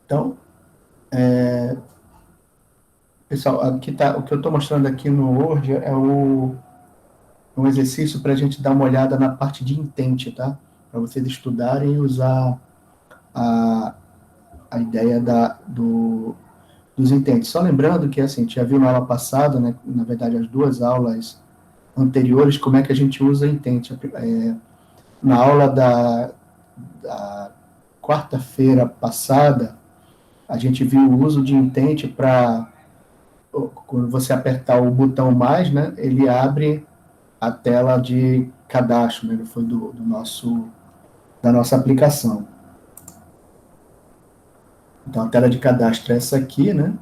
Então, pessoal, aqui tá, o que eu estou mostrando aqui no Word é um exercício para a gente dar uma olhada na parte de intent, tá? Para vocês estudarem e usar a, a ideia dos intents. Só lembrando que, assim, a gente já viu na aula passada, né, na verdade, as duas aulas anteriores, como é que a gente usa intent. Na aula da quarta-feira passada, a gente viu o uso de intent para, quando você apertar o botão mais, né, ele abre a tela de cadastro, né, foi da nossa aplicação. Então, a tela de cadastro é essa aqui, né?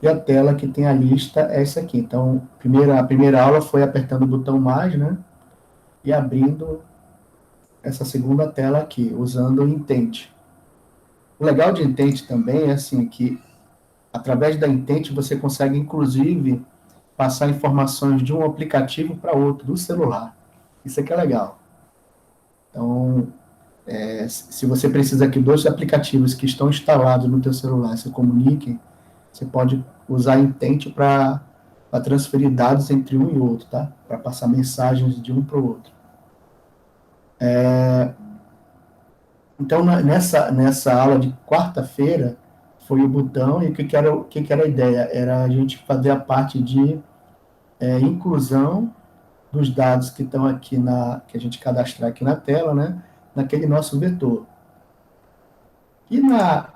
E a tela que tem a lista é essa aqui. Então, a primeira aula foi apertando o botão mais, né? E abrindo essa segunda tela aqui, usando o Intent. O legal de Intent também é assim que, através da Intent, você consegue, inclusive, passar informações de um aplicativo para outro, do celular. Isso aqui é legal. Então, se você precisa que dois aplicativos que estão instalados no teu celular se comuniquem, você pode usar Intent para transferir dados entre um e outro, tá? Para passar mensagens de um para o outro. Então, nessa aula de quarta-feira, foi o botão, e o que era a ideia? Era a gente fazer a parte de inclusão dos dados que estão aqui que a gente cadastrar aqui na tela, né? Naquele nosso vetor. E na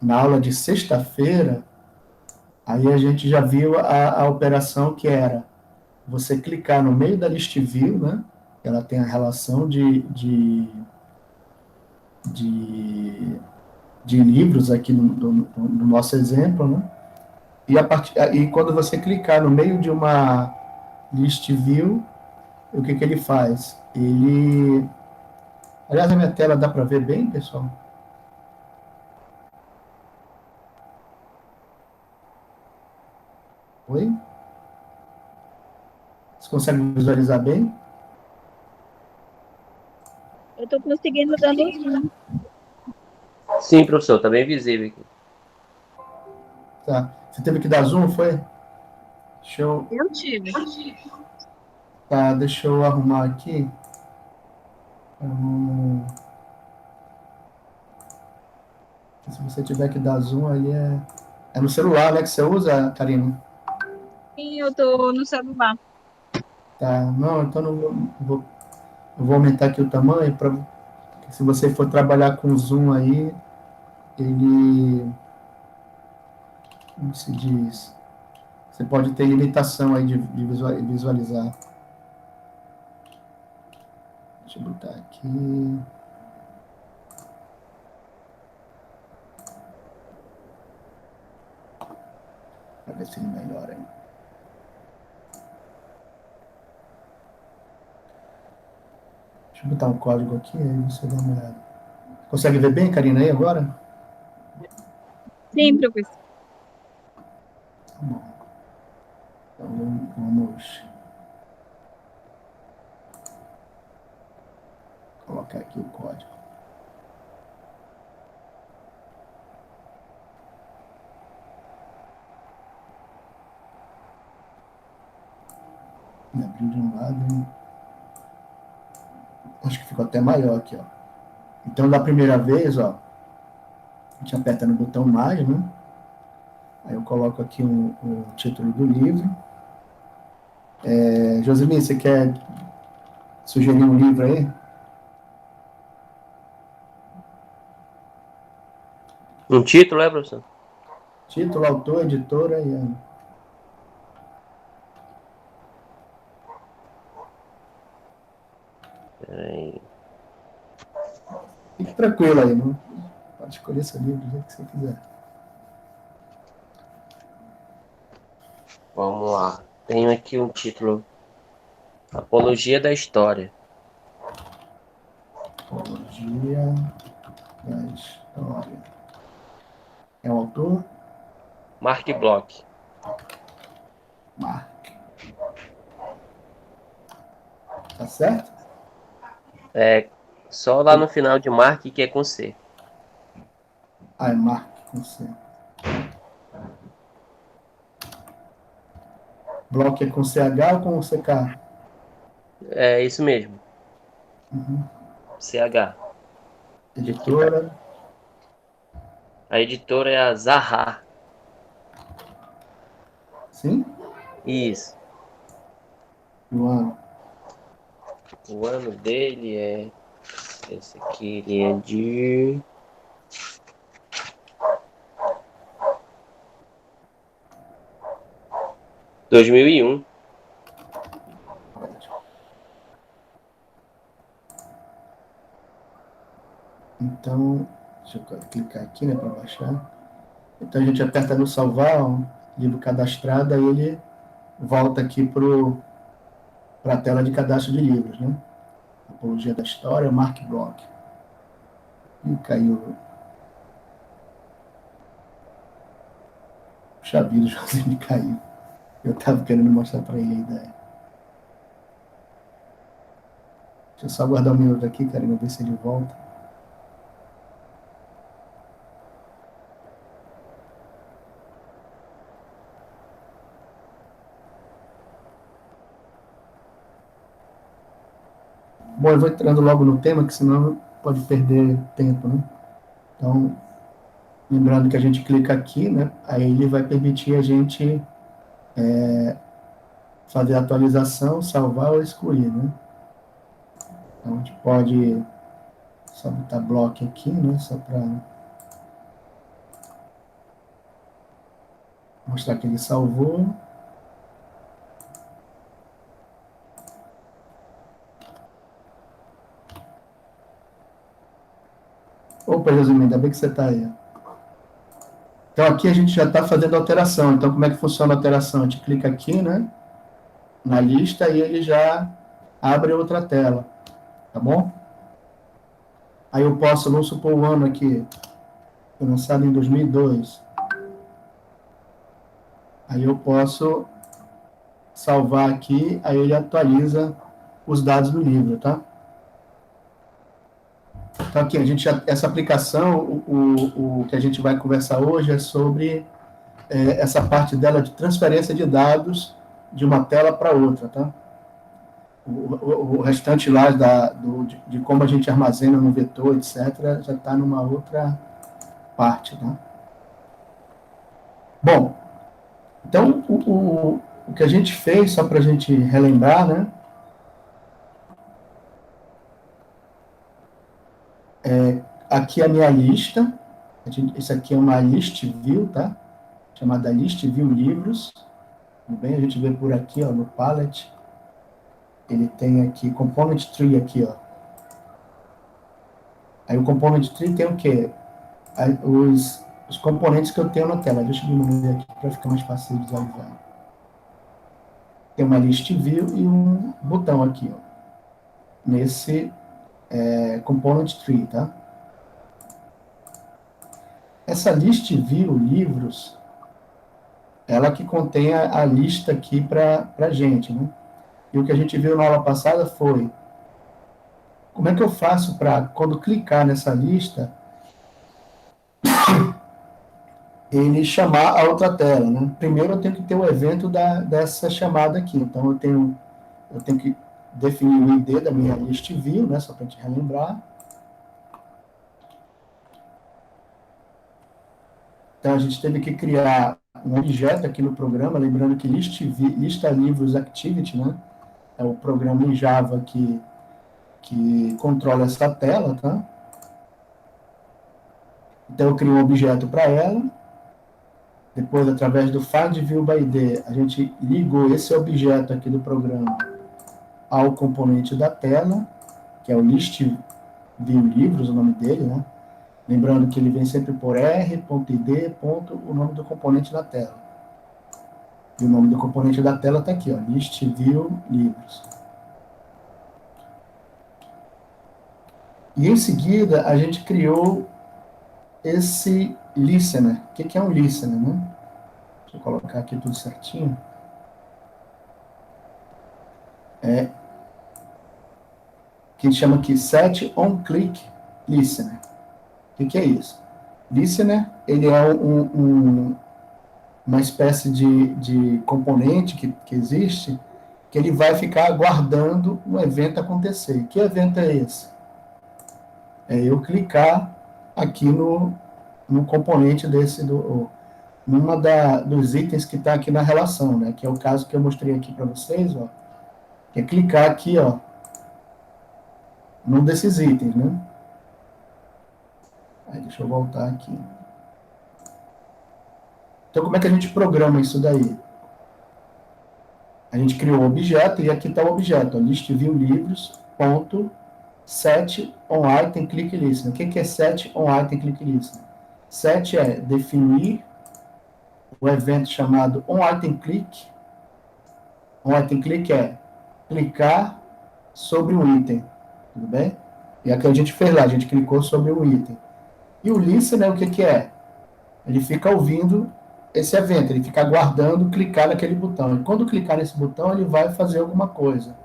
aula de sexta-feira, aí a gente já viu a operação que era você clicar no meio da list view, né? Ela tem a relação de, de livros aqui no nosso exemplo, né? E quando você clicar no meio de uma list view, o que ele faz? Aliás, a minha tela dá para ver bem, pessoal? Oi? Você consegue visualizar bem? Eu tô conseguindo dando zoom. Sim, professor, está bem visível aqui. Tá. Você teve que dar zoom, foi? Deixa eu, Eu tive. deixa eu arrumar aqui. Se você tiver que dar zoom, aí é no celular, né, que você usa, Karina? Sim, eu tô no celular. Tá. Não, então não eu vou aumentar aqui o tamanho para se você for trabalhar com zoom aí, ele, como se diz, você pode ter limitação aí de visualizar. Deixa eu botar aqui. Para ver se ele melhora aí. Deixa eu botar um código aqui, aí você dá uma olhada. Consegue ver bem, Karina, aí agora? Sim, professor. Tá bom. Então vamos colocar aqui o código. Me abriu de um lado. Acho que ficou até maior aqui, ó. Então, da primeira vez, ó, a gente aperta no botão mais, né? Aí eu coloco aqui o título do livro. Joseline, você quer sugerir um livro aí? Um título, é, professor? Título, autor, editora e ano. Peraí. Fique tranquilo aí, não? Pode escolher seu livro do jeito que você quiser. Vamos lá. Tenho aqui um título: Apologia da História. Apologia da História. É o autor? Mark Bloch. Mark. Tá certo? É só lá no final de Mark que é com C. Ah, é Mark com C. Block é com CH ou com CK? É isso mesmo. Uhum. CH. Que tá. Editora. A editora é a Zaha. Sim? Isso. João. O ano dele é. Esse aqui ele é de 2001. Então, deixa eu clicar aqui, né, para baixar. Então a gente aperta no salvar, ó, livro cadastrado, aí ele volta aqui para a tela de cadastro de livros, né? Apologia da História, Mark Block. Ih, caiu. Puxa vida, o Josinho caiu. Eu estava querendo mostrar para ele a ideia. Deixa eu só guardar um minuto aqui, cara, ver se ele volta. Bom, eu vou entrando logo no tema, que senão pode perder tempo, né? Então, lembrando que a gente clica aqui, né? Aí ele vai permitir a gente fazer a atualização, salvar ou excluir, né? Então, a gente pode só botar bloco aqui, né? Só para mostrar que ele salvou. Opa, Josimir, ainda bem que você está aí. Então, aqui a gente já está fazendo a alteração. Então, como é que funciona a alteração? A gente clica aqui, né? Na lista e ele já abre outra tela, tá bom? Aí eu posso, vamos supor o ano aqui, foi lançado em 2002. Aí eu posso salvar aqui, aí ele atualiza os dados do livro, tá? Então aqui, a gente já, essa aplicação, o que a gente vai conversar hoje é sobre essa parte dela de transferência de dados de uma tela para outra, tá? O restante lá de como a gente armazena no vetor, etc., já está numa outra parte, tá? Bom, então o que a gente fez, só para a gente relembrar, né? Aqui é a minha lista, isso aqui é uma list view, tá? Chamada list view livros. Tudo bem? A gente vê por aqui, ó, no palette. Ele tem aqui component tree aqui, ó. Aí o component tree tem o quê? Aí, os componentes que eu tenho na tela. Deixa eu diminuir aqui para ficar mais fácil de visualizar. Tem uma list view e um botão aqui, ó. Nesse component tree, tá? Essa list view livros, ela que contém a lista aqui para a gente, né? E o que a gente viu na aula passada foi como é que eu faço para, quando clicar nessa lista, ele chamar a outra tela, né? Primeiro eu tenho que ter o evento dessa chamada aqui. Então eu tenho que definir o ID da minha list view, né? Só para a gente relembrar. Então a gente teve que criar um objeto aqui no programa, lembrando que lista livros activity, né? É o programa em Java que controla essa tela, tá? Então eu crio um objeto para ela. Depois, através do findViewById, a gente ligou esse objeto aqui do programa ao componente da tela, que é o listViewLivros, o nome dele, né? Lembrando que ele vem sempre por r.id, o nome do componente da tela. E o nome do componente da tela está aqui, ó, listViewLivros. E em seguida, a gente criou esse listener. O que é um listener, né? Deixa eu colocar aqui tudo certinho. Que a gente chama aqui Set On Click Listener. O que é isso? Listener, ele é uma espécie de componente que existe, que ele vai ficar aguardando um evento acontecer. Que evento é esse? É eu clicar aqui no componente dos itens que está aqui na relação, né? Que é o caso que eu mostrei aqui para vocês, ó. Que é clicar aqui, ó, num desses itens, né? Aí, deixa eu voltar aqui. Então, como é que a gente programa isso daí? A gente criou o objeto e aqui está o objeto, ó, list view livros, ponto, set on item click listener. O que é set on item click listener? Set é definir o evento chamado on item click. On item click é clicar sobre um item, tudo bem? E aqui a gente fez lá, a gente clicou sobre o item. E o listener, o que é? Ele fica ouvindo esse evento, ele fica aguardando clicar naquele botão. E quando clicar nesse botão, ele vai fazer alguma coisa.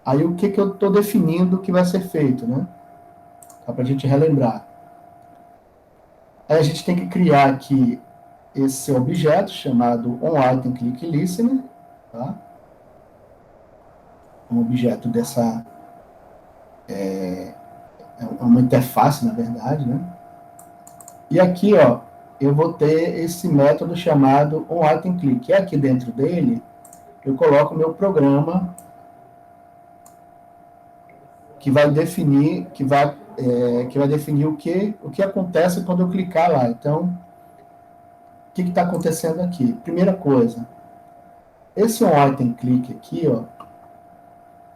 Aí o que eu estou definindo que vai ser feito, né? Só para a gente relembrar. Aí a gente tem que criar aqui esse objeto chamado onItemClickListener, tá? Um objeto dessa... É uma interface, na verdade, né? E aqui, ó, eu vou ter esse método chamado onItemClick. E aqui dentro dele, eu coloco o meu programa que vai definir, o que acontece quando eu clicar lá. Então, o que está acontecendo aqui? Primeira coisa, esse onItemClick aqui, ó,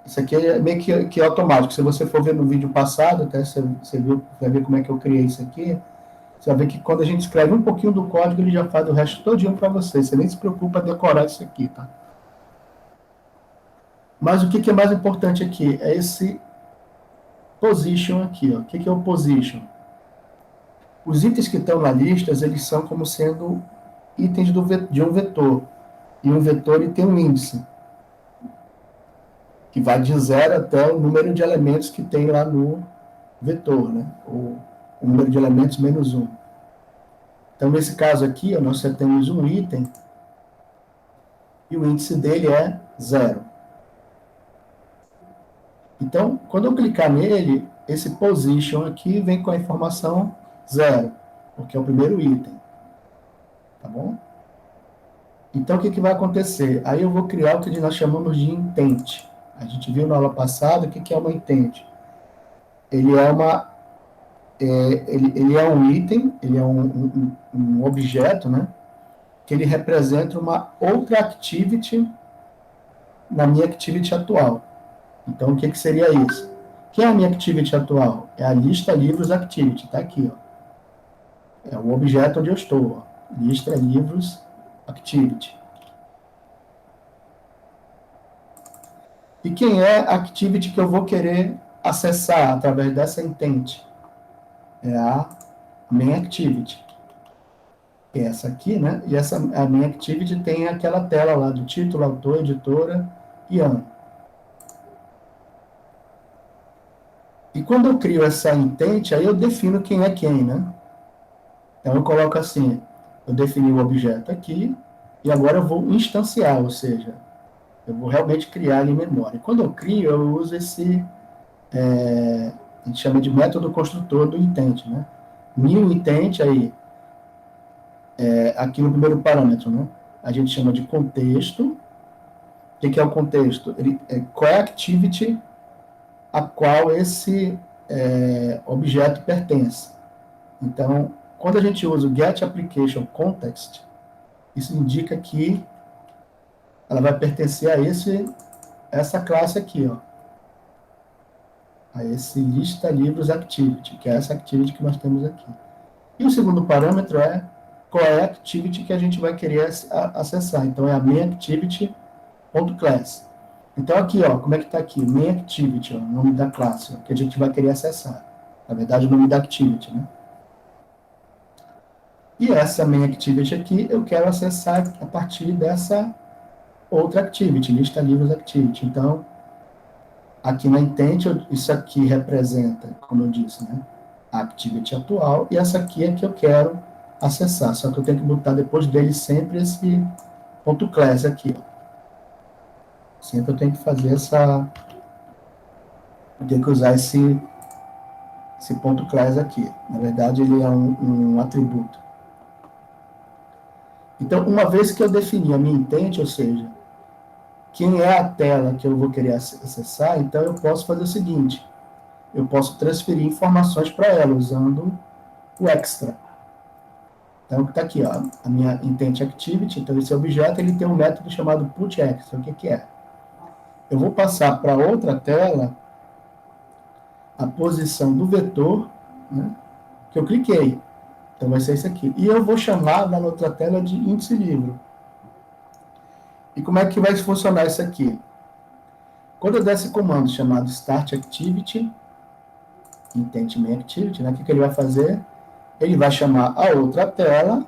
isso aqui é meio que automático. Se você for ver no vídeo passado, até você vai ver como é que eu criei isso aqui, você vai ver que quando a gente escreve um pouquinho do código, ele já faz o resto todinho para você. Você nem se preocupa em decorar isso aqui, tá? Mas o que é mais importante aqui? É esse position aqui, ó. O que é o position? Os itens que estão na lista, eles são como sendo itens de um vetor. E um vetor ele tem um índice, que vai de 0 até o número de elementos que tem lá no vetor, né? O número de elementos menos 1. Então, nesse caso aqui, ó, nós temos um item e o índice dele é 0. Então, quando eu clicar nele, esse position aqui vem com a informação 0, porque é o primeiro item. Tá bom? Então, o que vai acontecer? Aí eu vou criar o que nós chamamos de intent. A gente viu na aula passada o que é uma intent. Ele é um item, ele é um objeto, né? Que ele representa uma outra activity na minha activity atual. Então, o que seria isso? O que é a minha activity atual? É a lista livros activity, está aqui, ó. É o objeto onde eu estou, ó. Lista livros activity. E quem é a activity que eu vou querer acessar através dessa intent? É a main activity. Que é essa aqui, né? E a main activity tem aquela tela lá do título, autor, editora e ano. E quando eu crio essa intent, aí eu defino quem é quem, né? Então eu coloco assim, eu defini o objeto aqui, e agora eu vou instanciar, ou seja, eu vou realmente criar ele em memória. E quando eu crio, eu uso esse, a gente chama de método construtor do intent, né? New intent, aí, aqui no primeiro parâmetro, né? A gente chama de contexto. O que é o contexto? Qual é a activity a qual esse objeto pertence. Então, quando a gente usa o getApplicationContext, isso indica que ela vai pertencer a essa classe aqui, ó. A esse lista livros activity, que é essa activity que nós temos aqui. E o segundo parâmetro é qual é a activity que a gente vai querer acessar. Então, é a mainActivity.class. Então, aqui, ó, como é que está aqui? MainActivity, ó, o nome da classe, ó, que a gente vai querer acessar. Na verdade, o nome da activity, né? E essa MainActivity aqui, eu quero acessar a partir dessa outra activity, lista livros activity. Então, aqui na intent, isso aqui representa, como eu disse, né? a activity atual, e essa aqui é que eu quero acessar, só que eu tenho que botar depois dele sempre esse ponto .class aqui, ó. Sempre eu tenho que fazer essa, eu tenho que usar esse ponto .class aqui. Na verdade, ele é um atributo. Então, uma vez que eu defini a minha intent, ou seja, quem é a tela que eu vou querer acessar, então eu posso fazer o seguinte, eu posso transferir informações para ela usando o extra. Então, está aqui, ó, a minha intent activity. Então, esse objeto ele tem um método chamado putExtra. O que é? Eu vou passar para outra tela a posição do vetor, né, que eu cliquei. Então, vai ser isso aqui. E eu vou chamar na outra tela de índice livre. E como é que vai funcionar isso aqui? Quando eu der esse comando chamado start activity, intent main activity, né, o que ele vai fazer? Ele vai chamar a outra tela,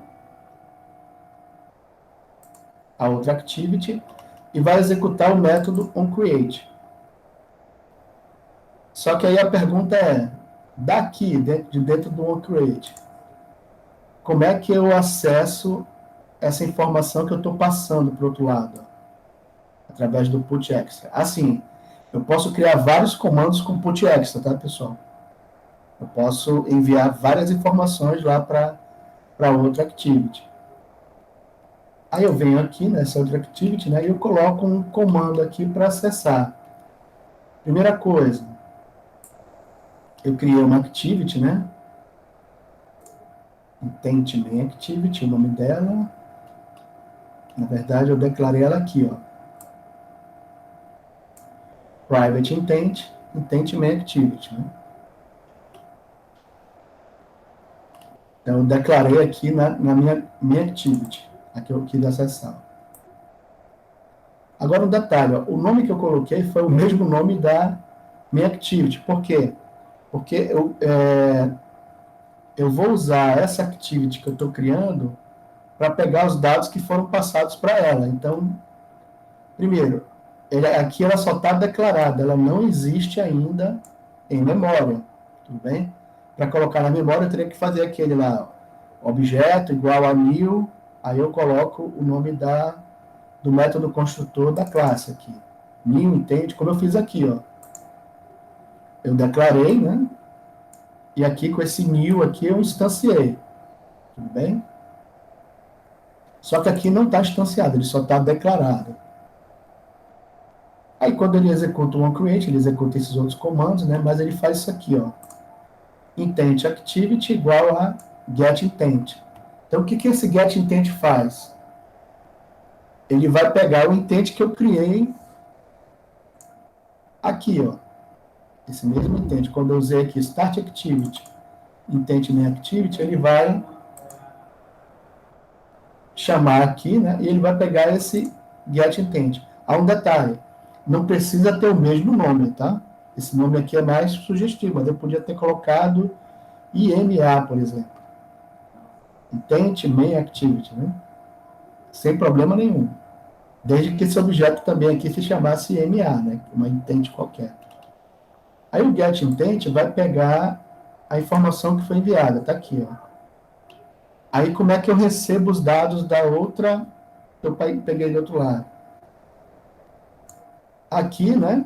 a outra activity, e vai executar o método onCreate. Só que aí a pergunta é, daqui, dentro do onCreate, como é que eu acesso essa informação que eu estou passando para o outro lado? Através do putExtra. Assim, eu posso criar vários comandos com putExtra, tá, pessoal? Eu posso enviar várias informações lá para outra activity. Aí eu venho aqui nessa outra activity, né, e eu coloco um comando aqui para acessar. Primeira coisa, eu criei uma activity, né? Intent main activity, o nome dela. Na verdade, eu declarei ela aqui, ó. Private intent, intent main activity, né? Então, eu declarei aqui na minha activity, a que eu quis acessar. Agora, um detalhe, ó, o nome que eu coloquei foi o mesmo nome da minha activity. Por quê? Porque eu vou usar essa activity que eu estou criando para pegar os dados que foram passados para ela. Então, primeiro, aqui ela só está declarada, ela não existe ainda em memória, tudo bem? Para colocar na memória, eu teria que fazer aquele lá, objeto igual a new, aí eu coloco o nome do método construtor da classe aqui. New, entende? Como eu fiz aqui, ó. Eu declarei, né? E aqui com esse new aqui eu instanciei, tudo bem? Só que aqui não está instanciado, ele só está declarado. Aí quando ele executa o onCreate, ele executa esses outros comandos, né? Mas ele faz isso aqui, ó. Intent activity igual a getIntent. Então, o que esse getIntent faz? Ele vai pegar o intent que eu criei aqui, ó. Esse mesmo intent. Quando eu usei aqui start activity, intent main activity, ele vai chamar aqui, né? E ele vai pegar esse getIntent. Há um detalhe. Não precisa ter o mesmo nome, tá? Esse nome aqui é mais sugestivo, mas eu podia ter colocado IMA, por exemplo. Intent Main Activity, né? Sem problema nenhum. Desde que esse objeto também aqui se chamasse IMA, né? Uma intent qualquer. Aí o getIntent vai pegar a informação que foi enviada, tá aqui, ó. Aí como é que eu recebo os dados da outra que eu peguei do outro lado? Aqui, né?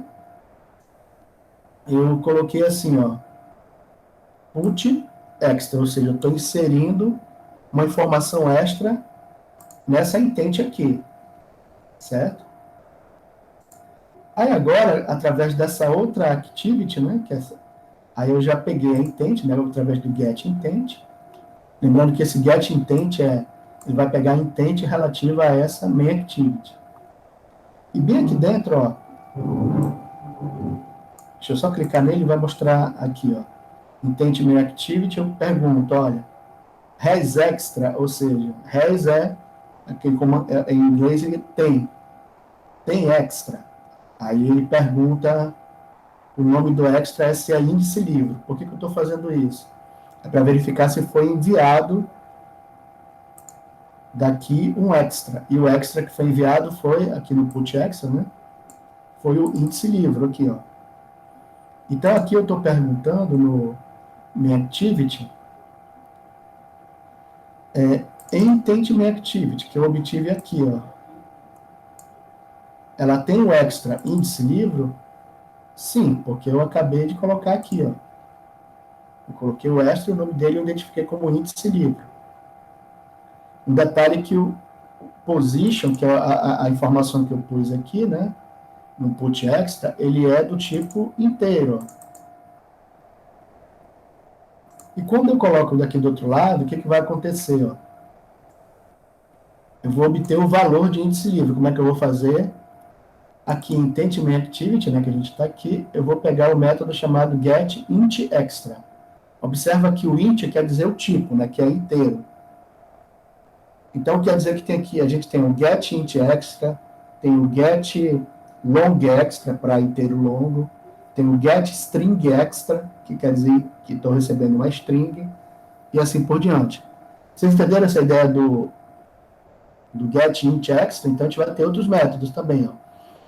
Eu coloquei assim, ó, put extra, ou seja, eu estou inserindo uma informação extra nessa intent aqui, certo? Aí agora, através dessa outra activity, né, aí eu já peguei a intent, né, através do getIntent, lembrando que esse getIntent ele vai pegar a intent relativa a essa main activity. E bem aqui dentro, ó, deixa eu só clicar nele e vai mostrar aqui, ó, intent main activity, eu pergunto, olha, has extra, ou seja, has aquele comando, em inglês ele tem extra. Aí ele pergunta, o nome do extra é se é índice livre. Por que eu estou fazendo isso? É para verificar se foi enviado daqui um extra. E o extra que foi enviado foi, aqui no putExtra, né? Foi o índice livre, aqui, ó. Então, aqui eu estou perguntando minha activity, intent minha activity, que eu obtive aqui, ó. Ela tem o extra índice livro? Sim, porque eu acabei de colocar aqui, ó. Eu coloquei o extra e o nome dele eu identifiquei como índice livro. Um detalhe que o position, que é a informação que eu pus aqui, né, no put extra, ele é do tipo inteiro. E quando eu coloco daqui do outro lado, o que vai acontecer? Ó? Eu vou obter o valor de índice livre. Como é que eu vou fazer? Aqui em IntentMyActivity, né, que a gente está aqui, eu vou pegar o método chamado getIntExtra. Observa que o int quer dizer o tipo, né, que é inteiro. Então, quer dizer que tem aqui, a gente tem o getIntExtra, tem o getLongExtra para inteiro longo, tem o getStringExtra, que quer dizer que estou recebendo uma string, e assim por diante. Vocês entenderam essa ideia do getIntExtra? Então, a gente vai ter outros métodos também, ó.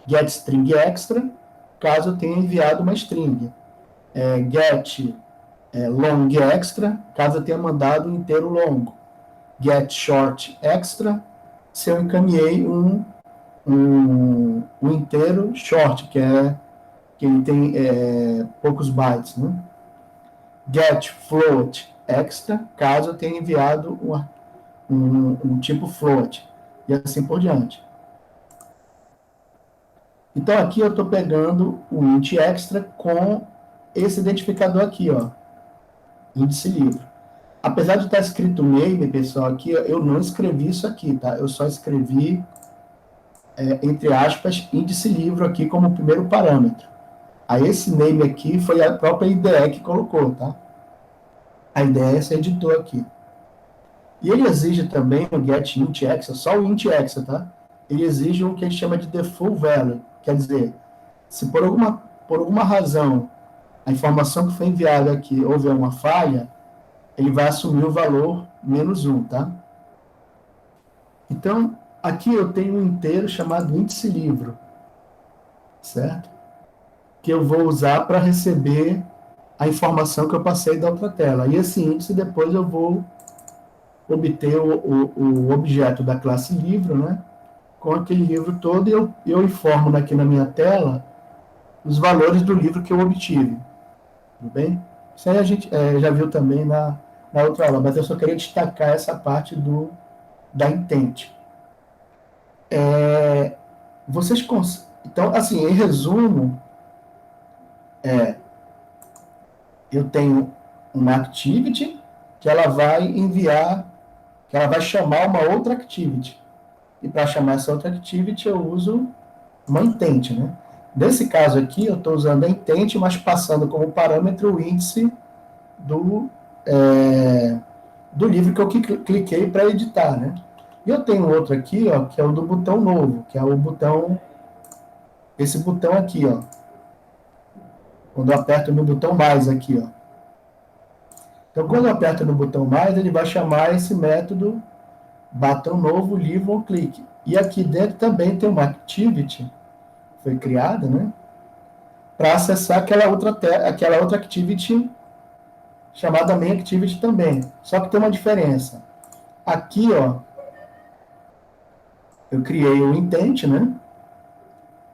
GetStringExtra, caso eu tenha enviado uma string. GetLongExtra, caso eu tenha mandado um inteiro longo. GetShortExtra, se eu encaminhei um inteiro short, que ele tem poucos bytes, né? GetFloatExtra, caso eu tenha enviado um tipo float, e assim por diante. Então, aqui eu estou pegando o int extra com esse identificador aqui, ó, índice livre. Apesar de estar escrito name, pessoal, aqui, eu não escrevi isso aqui, tá? Eu só escrevi, entre aspas, índice livre aqui como primeiro parâmetro. Aí esse name aqui foi a própria IDE que colocou, tá? A IDE é esse editor aqui. E ele exige também o getIntExtra, só o intExtra, tá? Ele exige o que a gente chama de default value, quer dizer, se por alguma razão a informação que foi enviada aqui houver uma falha, ele vai assumir o valor -1, tá? Então, aqui eu tenho um inteiro chamado índice livre, certo? Que eu vou usar para receber a informação que eu passei da outra tela. E esse índice depois eu vou obter o objeto da classe livro, né? Com aquele livro todo, e eu informo aqui na minha tela os valores do livro que eu obtive. Tudo bem? Isso aí a gente já viu também na outra aula, mas eu só queria destacar essa parte da intent. Então, assim, em resumo, eu tenho uma activity que ela vai enviar, que ela vai chamar uma outra activity. E para chamar essa outra activity, eu uso uma intent, né? Nesse caso aqui, eu estou usando a intent, mas passando como parâmetro o índice do livro que eu cliquei para editar, né? E eu tenho outro aqui, ó, que é o do botão novo, que é o botão, esse botão aqui, ó. Quando eu aperto no botão mais aqui, ó. Então, quando eu aperto no botão mais, ele vai chamar esse método botão novo, livro ou clique. E aqui dentro também tem uma activity, foi criada, né? Para acessar aquela outra activity chamada main activity também. Só que tem uma diferença. Aqui, ó, eu criei o intent, né?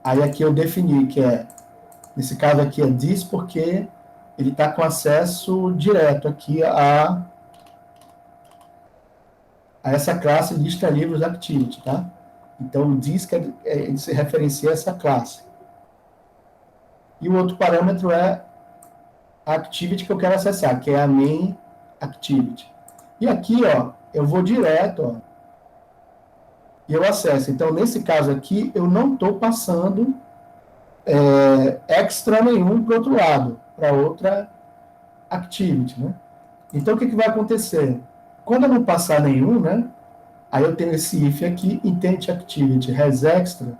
Aí aqui eu defini que nesse caso aqui é this, porque ele está com acesso direto aqui a essa classe lista livros activity, tá? Então, o this ele se referencia a essa classe. E o outro parâmetro é a activity que eu quero acessar, que é a main activity. E aqui, ó, eu vou direto, ó, e eu acesso. Então, nesse caso aqui, eu não estou passando extra nenhum para o outro lado, para outra activity, né? Então, o que vai acontecer? Quando eu não passar nenhum, né? Aí eu tenho esse if aqui, intent activity has extra.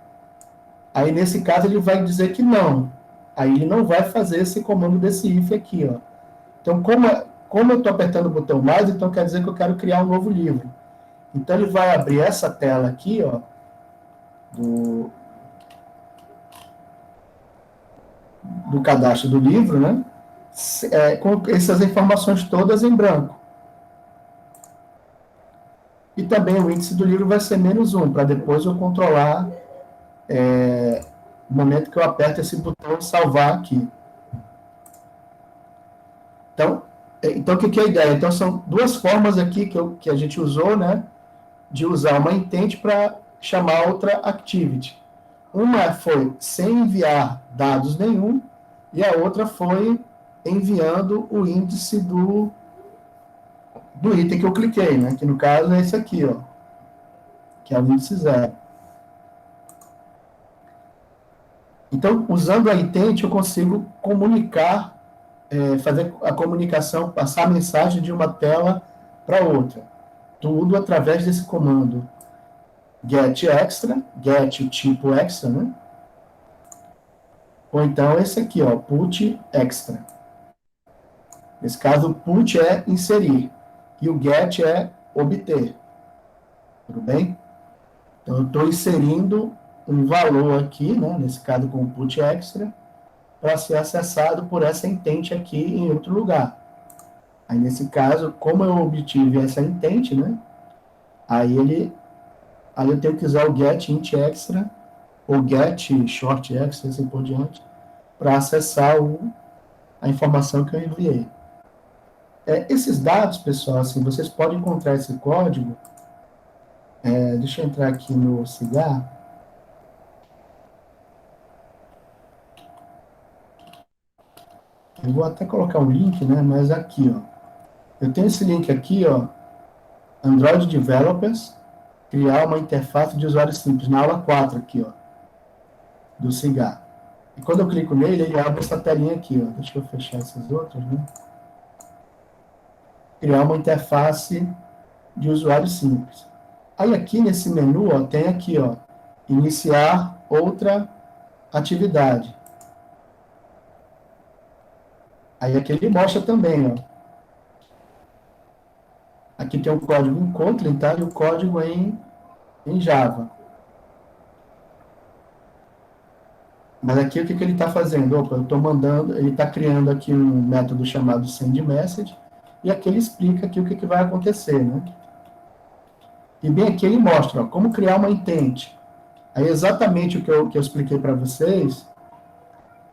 Aí, nesse caso, ele vai dizer que não. Aí ele não vai fazer esse comando desse if aqui, ó. Então, como eu estou apertando o botão mais, então quer dizer que eu quero criar um novo livro. Então, ele vai abrir essa tela aqui, ó, do cadastro do livro, né? com essas informações todas em branco. E também o índice do livro vai ser -1, para depois eu controlar o momento que eu aperto esse botão salvar aqui. Então o que é a ideia? Então, são duas formas aqui que a gente usou, né, de usar uma intent para chamar outra activity. Uma foi sem enviar dados nenhum, e a outra foi enviando o índice do item que eu cliquei, né, que no caso é esse aqui, ó, que é o índice 0. Então, usando a intent, eu consigo comunicar, fazer a comunicação, passar a mensagem de uma tela para outra. Tudo através desse comando getExtra, get o tipo extra, né? Ou então esse aqui, ó, putExtra. Nesse caso, o put é inserir e o get é obter. Tudo bem? Então, eu estou inserindo um valor aqui, né, nesse caso com o putExtra, para ser acessado por essa intent aqui em outro lugar. Aí, nesse caso, como eu obtive essa intent, né, aí eu tenho que usar o get int extra, ou get short extra, assim por diante, para acessar a informação que eu enviei. Esses dados, pessoal, assim, vocês podem encontrar esse código. Deixa eu entrar aqui no Cigar. Eu vou até colocar um link, né? Mas aqui, ó. Eu tenho esse link aqui, ó. Android Developers, criar uma interface de usuário simples, na aula 4 aqui, ó. Do Cigar. E quando eu clico nele, ele abre essa telinha aqui, ó. Deixa eu fechar essas outras, né? Criar uma interface de usuário simples. Aí aqui nesse menu, ó, tem aqui, ó, iniciar outra atividade. Aí aqui ele mostra também, ó. Aqui tem o código em Kotlin, tá? E o código em Java. Mas aqui o que ele está fazendo? Opa, eu estou mandando, ele está criando aqui um método chamado sendMessage, e aqui ele explica aqui o que vai acontecer, né? E bem aqui ele mostra, ó, como criar uma intent. Aí exatamente o que eu expliquei para vocês,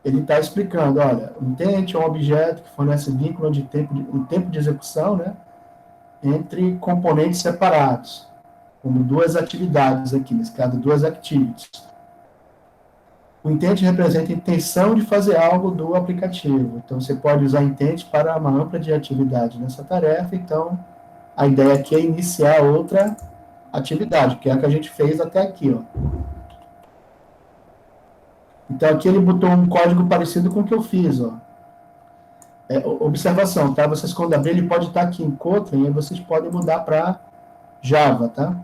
ele está explicando, olha, intent é um objeto que fornece vínculo de tempo de execução, né, entre componentes separados, como duas atividades aqui, nesse caso, duas activities. O intent representa a intenção de fazer algo do aplicativo. Então, você pode usar intent para uma ampla de atividade nessa tarefa. Então, a ideia aqui é iniciar outra atividade, que é a que a gente fez até aqui, ó. Então, aqui ele botou um código parecido com o que eu fiz, ó. Observação, tá? Vocês, quando abrir, ele pode estar aqui em Kotlin, e vocês podem mudar para Java, tá?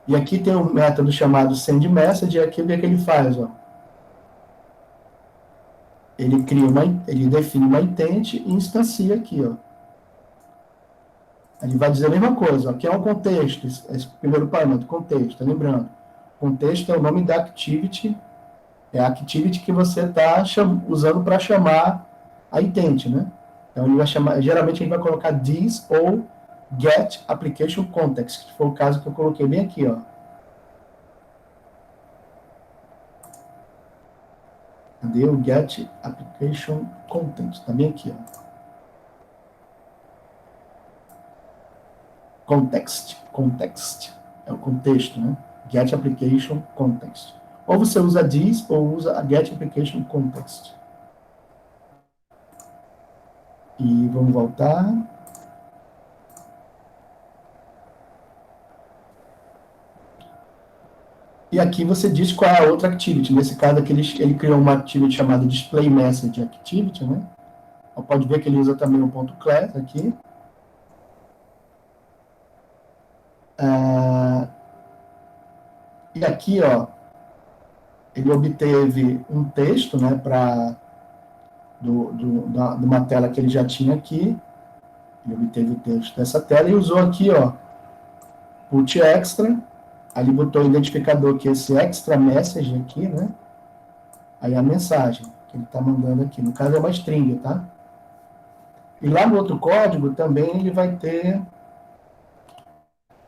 E aqui tem um método chamado sendMessage, e aqui o que ele faz, ó. Ele define uma intent e instancia aqui, ó. Ele vai dizer a mesma coisa, ó. Aqui é um contexto, esse primeiro parâmetro, contexto, lembrando. Contexto é o nome da activity, é a activity que você está usando para chamar a intent, né? Então, ele vai chamar, geralmente, ele vai colocar this ou get application context, que foi o caso que eu coloquei bem aqui, ó. Cadê o get application content? Está bem aqui, ó. Context. É o contexto, né? Get application context. Ou você usa this, ou usa a get application context. E vamos voltar. E aqui você diz qual é a outra activity. Nesse caso aqui, ele criou uma activity chamada display message activity, né? Pode ver que ele usa também o ponto .class aqui. E aqui, ó, ele obteve um texto, né, de uma tela que ele já tinha aqui. Ele obteve o texto dessa tela e usou aqui, ó, put extra. Aí ele botou o identificador que esse extra message aqui, né? Aí a mensagem, que ele está mandando aqui. No caso é uma string, tá? E lá no outro código também ele vai ter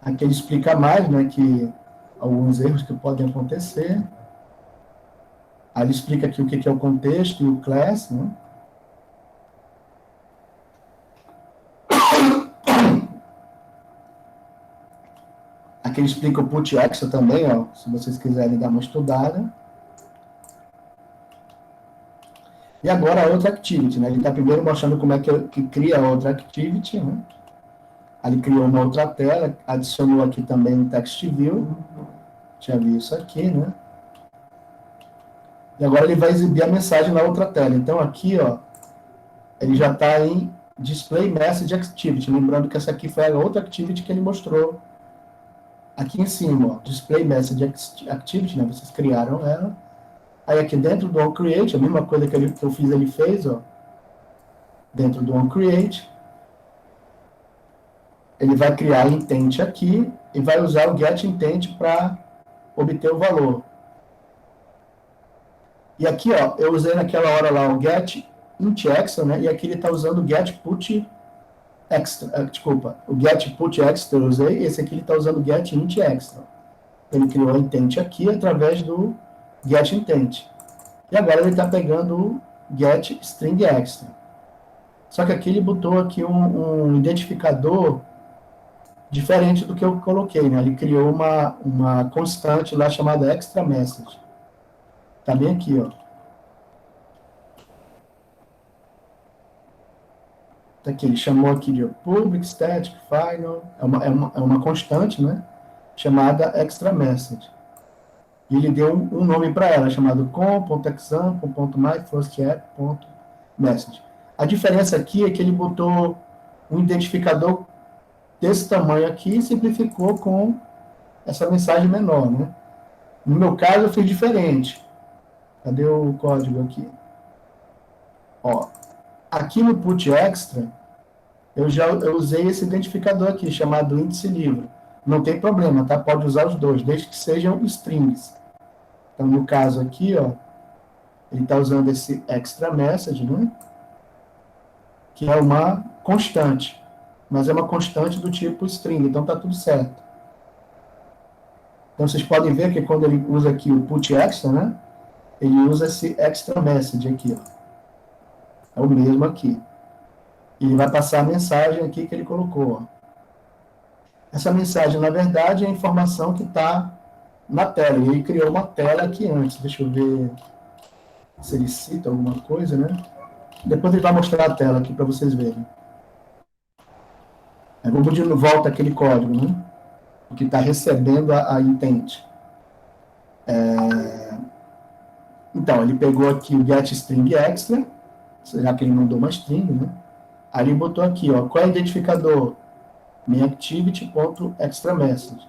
aqui ele explica mais, né, que alguns erros que podem acontecer. Aí ele explica aqui o que é o contexto e o class, né? Aqui ele explica o put extra também, ó, se vocês quiserem dar uma estudada. E agora a outra activity, né? Ele está primeiro mostrando como é que cria a outra activity, né? Aí ele criou uma outra tela, adicionou aqui também um text view. Já vi isso aqui, né? E agora ele vai exibir a mensagem na outra tela. Então aqui, ó, ele já está em Display Message Activity. Lembrando que essa aqui foi a outra activity que ele mostrou aqui em cima, ó, Display Message Activity, né? Vocês criaram ela. Aí aqui dentro do onCreate, a mesma coisa que eu fiz, ele fez, ó. Dentro do onCreate. Ele vai criar intent aqui e vai usar o getIntent para obter o valor. E aqui, ó, eu usei naquela hora lá o getIntExtra, né? E aqui ele está usando o getPutExtra. Desculpa, o getPutExtra eu usei, esse aqui ele está usando o getIntExtra. Ele criou a intent aqui através do getIntent. E agora ele está pegando o getStringExtra. Só que aqui ele botou aqui um identificador diferente do que eu coloquei, né? Ele criou uma constante lá chamada extraMessage. Tá bem aqui, ó. Tá aqui, ele chamou aqui de public static final, é uma constante, né? Chamada extraMessage. E ele deu um nome para ela, chamado com.example.myfirstapp.message. A diferença aqui é que ele botou um identificador desse tamanho aqui e simplificou com essa mensagem menor, né? No meu caso, eu fiz diferente. Cadê o código aqui? Ó, aqui no put extra, eu usei esse identificador aqui, chamado índice livre. Não tem problema, tá? Pode usar os dois, desde que sejam strings. Então, no caso aqui, ó, ele está usando esse extra message, né? Que é uma constante. Mas é uma constante do tipo string, então tá tudo certo. Então, vocês podem ver que quando ele usa aqui o put extra, né? Ele usa esse extra message aqui, ó. É o mesmo aqui. E ele vai passar a mensagem aqui que ele colocou, ó. Essa mensagem, na verdade, é a informação que está na tela. E ele criou uma tela aqui antes. Deixa eu ver se ele cita alguma coisa, né? Depois ele vai mostrar a tela aqui para vocês verem. Aí vamos de volta aquele código, né? O que está recebendo a intent. Então, ele pegou aqui o getStringExtra, já que ele mandou uma string, né? Aí ele botou aqui, ó, qual é o identificador? MyActivity.extraMessage.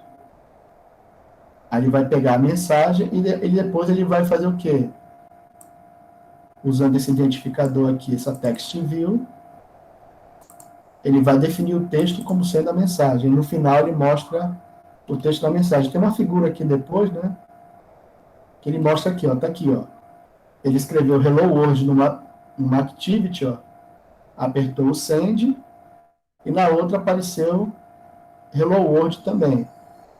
Aí ele vai pegar a mensagem e depois ele vai fazer o quê? Usando esse identificador aqui, essa text view, ele vai definir o texto como sendo a mensagem. E no final ele mostra o texto da mensagem. Tem uma figura aqui depois, né? Que ele mostra aqui, ó. Tá aqui, ó. Ele escreveu Hello World numa activity, ó. Apertou o send. E na outra apareceu Hello World também.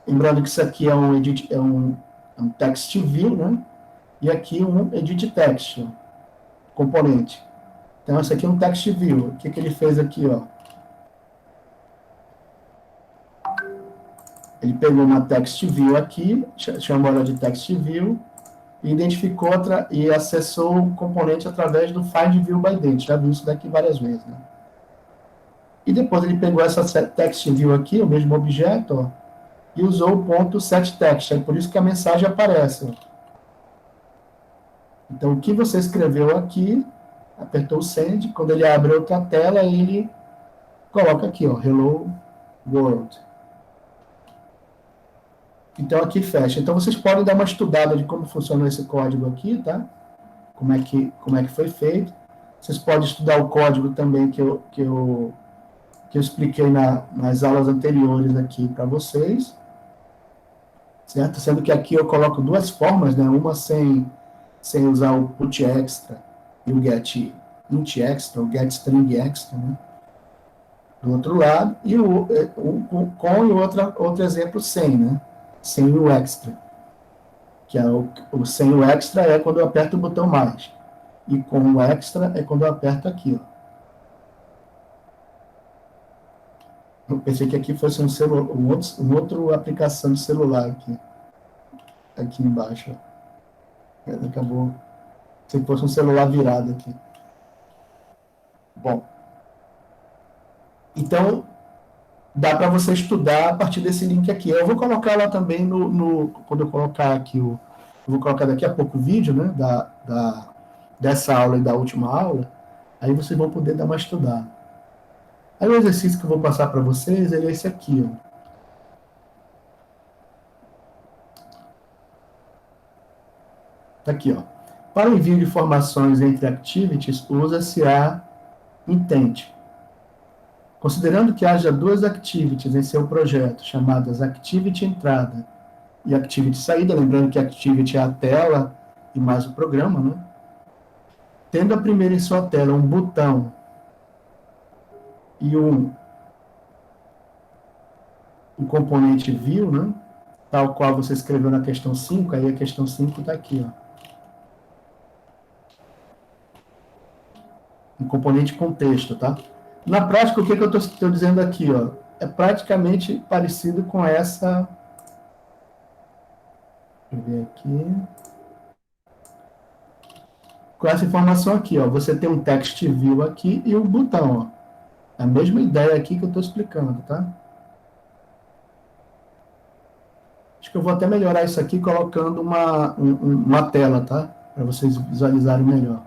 Lembrando que isso aqui é um text view, né? E aqui um edit text, ó, componente. Então, esse aqui é um text view. O que ele fez aqui, ó? Ele pegou uma text view aqui, chamou ela de text view, e identificou outra e acessou o componente através do find view by date. Já viu isso daqui várias vezes, né? E depois ele pegou essa text view aqui, o mesmo objeto, ó, e usou o ponto setText. É por isso que a mensagem aparece, ó. Então, o que você escreveu aqui, apertou o send, quando ele abre outra tela, ele coloca aqui, ó, Hello World. Então, aqui fecha. Então, vocês podem dar uma estudada de como funciona esse código aqui, tá? Como é que foi feito. Vocês podem estudar o código também que eu expliquei nas aulas anteriores aqui para vocês. Certo? Sendo que aqui eu coloco duas formas, né? Uma sem usar o put extra e o get int extra, o get string extra, né? Do outro lado, e com e outro exemplo sem, né? Sem o extra. Que é o sem o extra é quando eu aperto o botão mais. E com o extra é quando eu aperto aqui, ó. Eu pensei que aqui fosse um outro aplicação de celular aqui embaixo. Ó. Acabou. Se fosse um celular virado aqui. Bom. Então, dá para você estudar a partir desse link aqui. Eu vou colocar lá também quando eu colocar aqui eu vou colocar daqui a pouco o vídeo, né, dessa aula e da última aula. Aí vocês vão poder dar uma estudada. Aí o exercício que eu vou passar para vocês é esse aqui, ó. Tá aqui, ó. Para o envio de informações entre activities, usa-se a intent. Considerando que haja duas activities em seu projeto, chamadas activity entrada e activity saída, lembrando que activity é a tela e mais o programa, né? Tendo a primeira em sua tela um botão e um componente view, né? Tal qual você escreveu na questão 5, aí a questão 5 está aqui, ó. Um componente com texto, tá? Na prática, o que eu estou dizendo aqui, ó? É praticamente parecido com essa... Deixa eu ver aqui. Com essa informação aqui, ó. Você tem um text view aqui e um botão, ó. A mesma ideia aqui que eu estou explicando, tá? Acho que eu vou até melhorar isso aqui colocando uma tela, tá? Para vocês visualizarem melhor.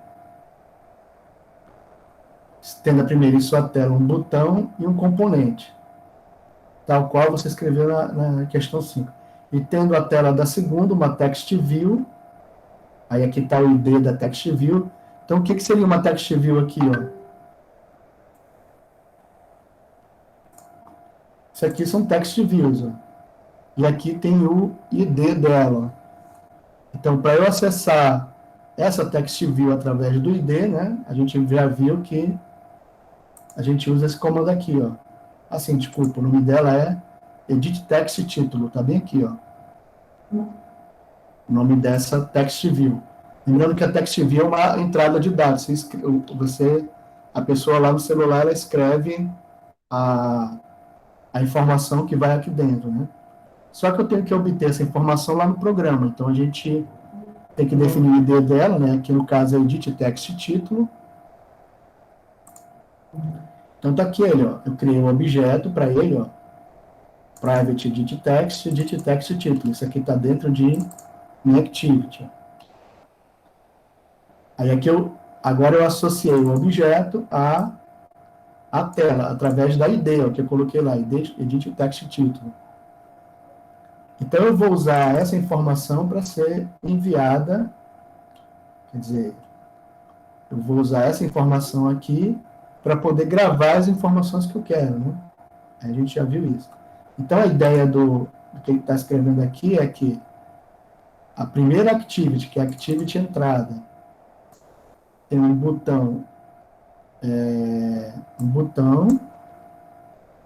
Tendo primeiro em sua tela um botão e um componente, tal qual você escreveu na questão 5. E tendo a tela da segunda, uma text view, aí aqui está o ID da text view. Então, o que seria uma text view aqui, ó? Isso aqui são text views, ó. E aqui tem o ID dela. Então, para eu acessar essa text view através do ID, né, a gente já viu que a gente usa esse comando aqui, ó. Assim, desculpa, o nome dela é edit text título, tá bem aqui, ó. O nome dessa text view. Lembrando que a text view é uma entrada de dados. A pessoa lá no celular, ela escreve a informação que vai aqui dentro, né? Só que eu tenho que obter essa informação lá no programa. Então, a gente tem que definir o ID dela, né? Aqui no caso é edit text título. Então, tá aqui ele, ó. Eu criei um objeto para ele, ó. Private edit text título. Isso aqui está dentro de minha activity. Aí aqui agora eu associei o objeto à tela, através da ID, ó, que eu coloquei lá, edit text título. Então eu vou usar essa informação para ser enviada, quer dizer, eu vou usar essa informação aqui para poder gravar as informações que eu quero, né? A gente já viu isso. Então, a ideia do que ele está escrevendo aqui é que a primeira activity, que é a activity entrada, tem um botão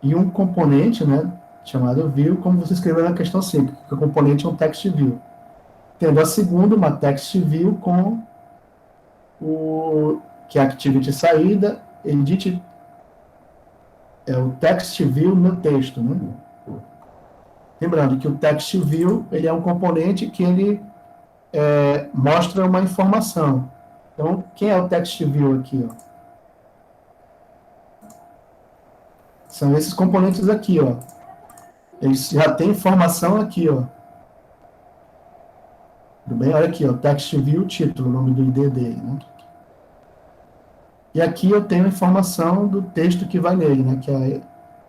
e um componente, né, chamado view, como você escreveu na questão 5, que o componente é um text view. Tendo a segunda, uma text view com que é a activity saída, edit é o text view no texto, né? Lembrando que o text view ele é um componente que ele mostra uma informação. Então, quem é o text view aqui, ó? São esses componentes aqui, ó. Eles já têm informação aqui, ó. Tudo bem? Olha aqui, ó, text view título, o nome do ID dele, né? E aqui eu tenho a informação do texto que vai nele, né? Que é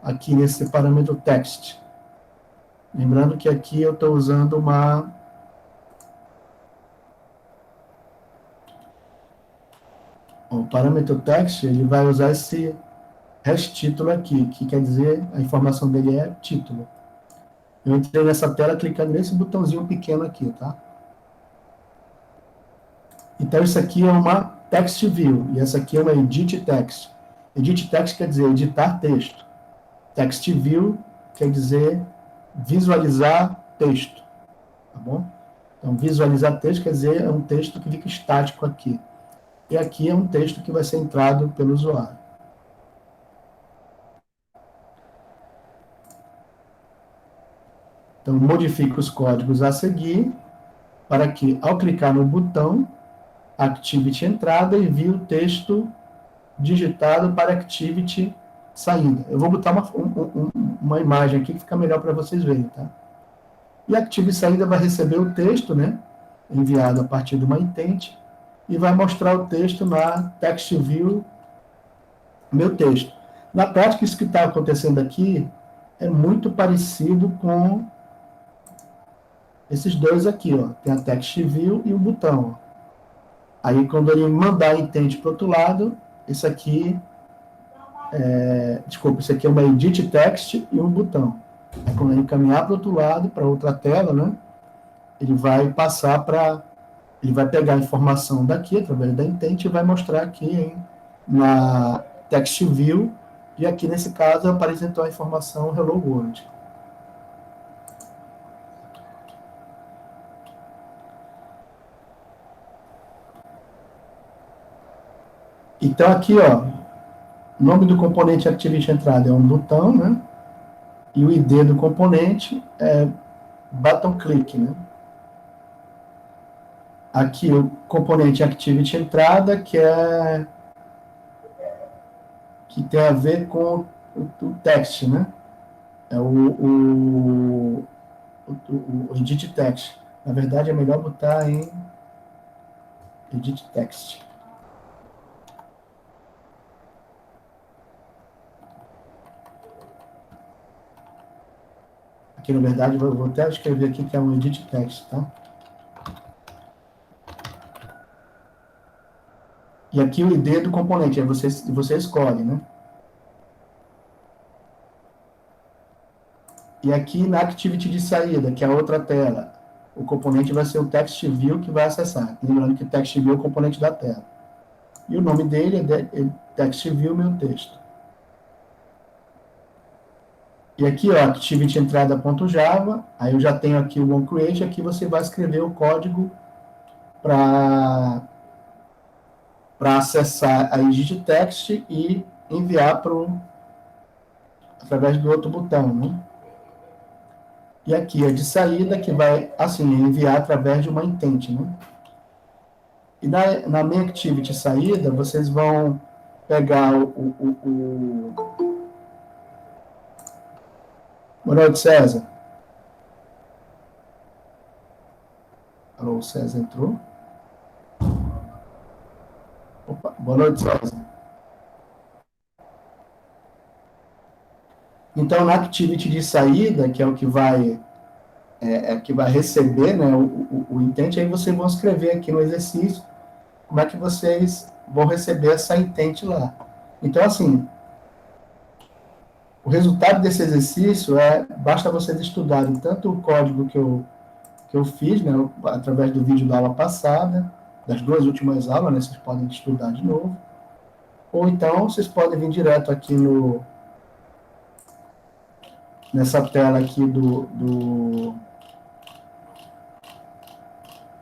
aqui nesse parâmetro text. Lembrando que aqui eu estou usando o parâmetro text, ele vai usar esse hash título aqui, que quer dizer, a informação dele é título. Eu entrei nessa tela clicando nesse botãozinho pequeno aqui, tá? Então, isso aqui é uma Text View, e essa aqui é uma Edit Text. Edit Text quer dizer editar texto. Text View quer dizer visualizar texto, tá bom? Então, visualizar texto quer dizer é um texto que fica estático aqui. E aqui é um texto que vai ser entrado pelo usuário. Então, modifique os códigos a seguir para que, ao clicar no botão, Activity entrada e envie o texto digitado para Activity saída. Eu vou botar uma imagem aqui que fica melhor para vocês verem, tá? E a Activity saída vai receber o texto, né? Enviado a partir de uma intent e vai mostrar o texto na Text View, meu texto. Na prática, isso que está acontecendo aqui é muito parecido com esses dois aqui, ó. Tem a Text View e o botão. Aí, quando ele mandar a intent para o outro lado, isso aqui isso aqui é uma Edit Text e um botão. Aí, quando ele caminhar para o outro lado, para outra tela, né? Ele vai passar para... Ele vai pegar a informação daqui, através da intent, e vai mostrar aqui na Text View, e aqui, nesse caso, apresentou a informação Hello World. Então, aqui, ó, o nome do componente Activity entrada é um botão, né? E o ID do componente é button click, né? Aqui o componente Activity entrada, que tem a ver com o text, né? É o Edit Text. Na verdade, é melhor botar em Edit Text. Aqui, na verdade, vou até escrever aqui que é um Edit Text, tá? E aqui o ID do componente, aí você escolhe, né? E aqui na Activity de saída, que é a outra tela, o componente vai ser o Text View que vai acessar. Lembrando que o Text View é o componente da tela. E o nome dele é Text View, meu texto. E aqui, ó, Activity entrada.java, aí eu já tenho aqui o onCreate, aqui você vai escrever o código para acessar a Edit Text e enviar através do outro botão, né? E aqui é de saída, que vai, assim, enviar através de uma intent, né? E na main activity saída, vocês vão pegar Boa noite, César. Alô, César entrou? Opa, boa noite, César. Então, na activity de saída, que é o que vai receber, né, o intent, aí vocês vão escrever aqui no exercício como é que vocês vão receber essa intent lá. Então, assim, o resultado desse exercício basta vocês estudarem tanto o código que eu fiz, né, através do vídeo da aula passada, das duas últimas aulas, né, vocês podem estudar de novo, ou então vocês podem vir direto aqui nessa tela aqui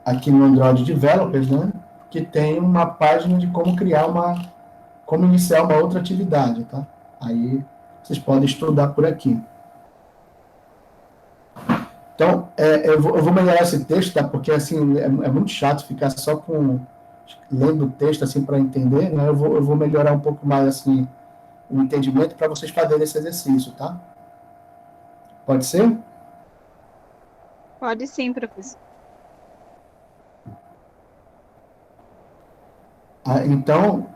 aqui no Android Developers, né, que tem uma página de como como iniciar uma outra atividade, tá? Aí vocês podem estudar por aqui. Então, eu vou melhorar esse texto, tá? Porque, assim, é muito chato ficar só lendo o texto, assim, para entender, né? Eu vou melhorar um pouco mais, assim, o entendimento para vocês fazerem esse exercício, tá? Pode ser? Pode sim, professor. Então,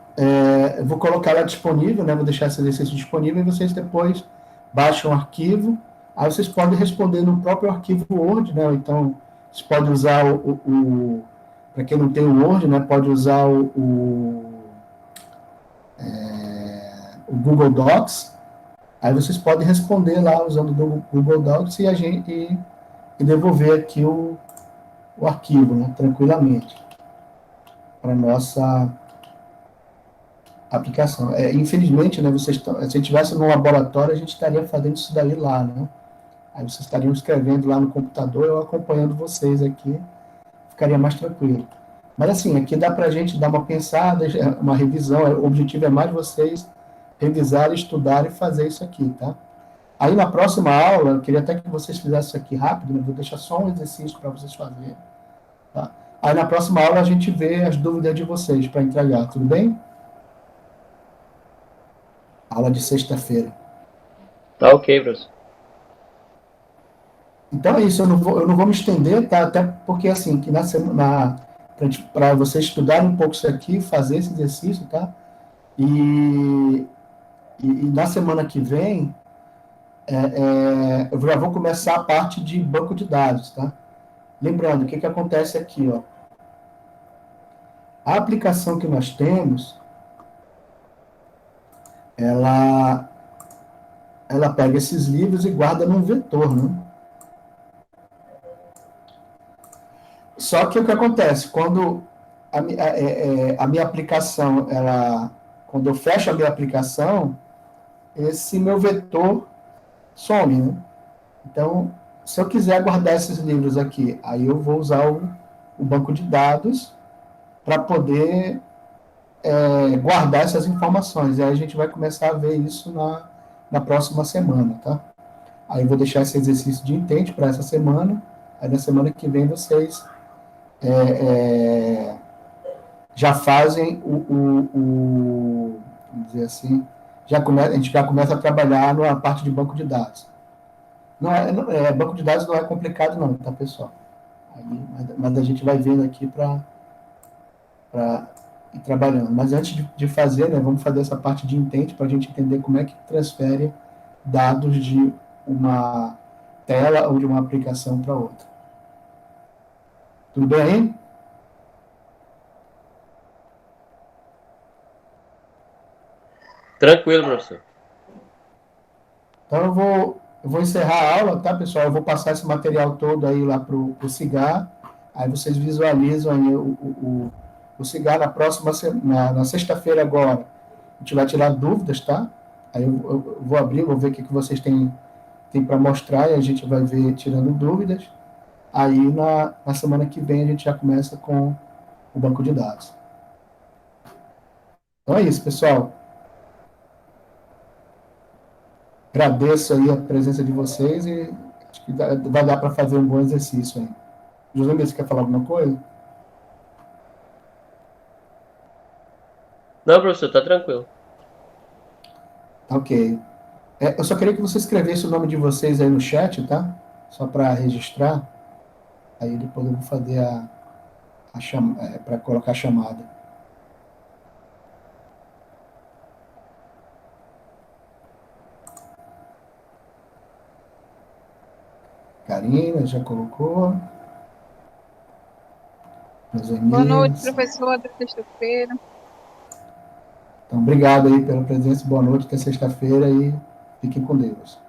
eu vou colocar ela disponível, né? Vou deixar esse exercício disponível e vocês depois baixam o arquivo. Aí vocês podem responder no próprio arquivo Word, né? Então, vocês podem usar para quem não tem o Word, né? Pode usar o Google Docs. Aí vocês podem responder lá usando o Google Docs e devolver aqui o arquivo, né? Tranquilamente. Para nossa aplicação. Infelizmente, né, vocês se a gente estivesse no laboratório, a gente estaria fazendo isso daí lá, né? Aí vocês estariam escrevendo lá no computador, eu acompanhando vocês aqui, ficaria mais tranquilo. Mas assim, aqui dá para a gente dar uma pensada, uma revisão, o objetivo é mais vocês revisarem, estudarem e fazer isso aqui, tá? Aí na próxima aula, eu queria até que vocês fizessem isso aqui rápido, né? Vou deixar só um exercício para vocês fazerem, tá? Aí na próxima aula a gente vê as dúvidas de vocês para entregar, tudo bem? Aula de sexta-feira. Tá ok, professor. Então é isso, eu não vou me estender, tá? Até porque, assim, que na semana, para vocês estudarem um pouco isso aqui, fazer esse exercício, tá? E na semana que vem, eu já vou começar a parte de banco de dados, tá? Lembrando, o que acontece aqui, ó? A aplicação que nós temos, ela pega esses livros e guarda num vetor, né? Só que o que acontece? Quando a minha aplicação, quando eu fecho a minha aplicação, esse meu vetor some, né? Então, se eu quiser guardar esses livros aqui, aí eu vou usar o banco de dados para poder guardar essas informações. E aí a gente vai começar a ver isso na próxima semana, tá? Aí eu vou deixar esse exercício de intente para essa semana. Aí na semana que vem vocês já fazem vamos dizer assim, a gente já começa a trabalhar na parte de banco de dados. Banco de dados não é complicado não, tá, pessoal? Mas a gente vai vendo aqui para ir trabalhando. Mas antes de fazer, né, vamos fazer essa parte de intente para a gente entender como é que transfere dados de uma tela ou de uma aplicação para outra. Tudo bem aí? Tranquilo, professor. Então eu vou encerrar a aula, tá, pessoal? Eu vou passar esse material todo aí lá para o Cigar. Aí vocês visualizam aí o Cigar na próxima na sexta-feira agora. A gente vai tirar dúvidas, tá? Aí eu vou abrir, vou ver o que vocês têm para mostrar e a gente vai ver tirando dúvidas. Aí na semana que vem a gente já começa com o banco de dados. Então é isso, pessoal. Agradeço aí a presença de vocês e acho que vai dar para fazer um bom exercício aí. José, você quer falar alguma coisa? Não, professor, tá tranquilo. Ok. Eu só queria que você escrevesse o nome de vocês aí no chat, tá? Só para registrar. Aí depois eu vou fazer para colocar a chamada. Karina já colocou. Boa noite, professor, até sexta-feira. Então, obrigado aí pela presença. Boa noite, até sexta-feira e fiquem com Deus.